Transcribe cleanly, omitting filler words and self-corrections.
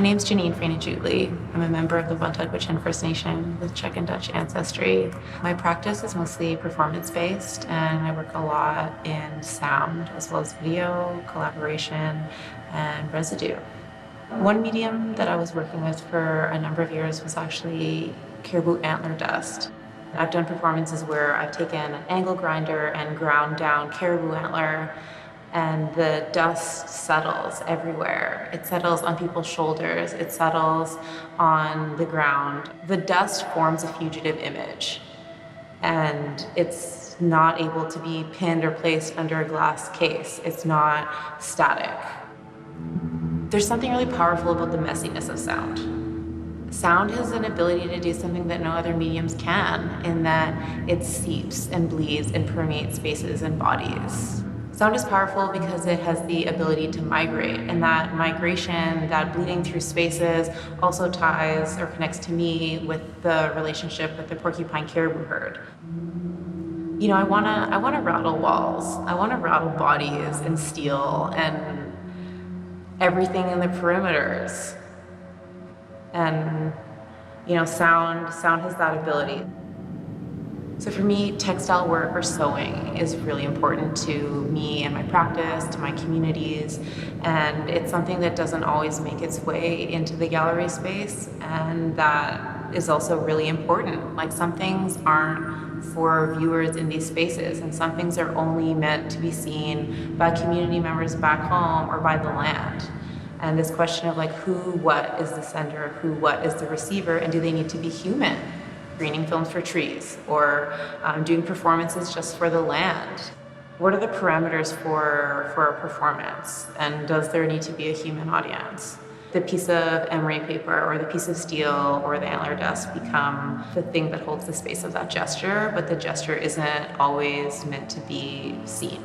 My name's Jeneen Frei Njootli. I'm a member of the Vuntut Gwitchin First Nation with Czech and Dutch ancestry. My practice is mostly performance-based, and I work a lot in sound, as well as video, collaboration, and residue. One medium that I was working with for a number of years was actually caribou antler dust. I've done performances where I've taken an angle grinder and ground down caribou antler, and the dust settles everywhere. It settles on people's shoulders, it settles on the ground. The dust forms a fugitive image, and it's not able to be pinned or placed under a glass case. It's not static. There's something really powerful about the messiness of sound. Sound has an ability to do something that no other mediums can, in that it seeps and bleeds and permeates spaces and bodies. Sound is powerful because it has the ability to migrate, and that migration, that bleeding through spaces, also ties or connects to me with the relationship with the porcupine caribou herd. You know, I wanna rattle walls. I wanna rattle bodies and steel and everything in the perimeters. And, you know, sound has that ability. So for me, textile work or sewing is really important to me and my practice, to my communities, and it's something that doesn't always make its way into the gallery space, and that is also really important. Like, some things aren't for viewers in these spaces, and some things are only meant to be seen by community members back home or by the land. And this question of like, who, what is the sender, who, what is the receiver, and do they need to be human? Greening films for trees, or doing performances just for the land. What are the parameters for a performance, and does there need to be a human audience? The piece of emery paper or the piece of steel or the antler dust become the thing that holds the space of that gesture, but the gesture isn't always meant to be seen.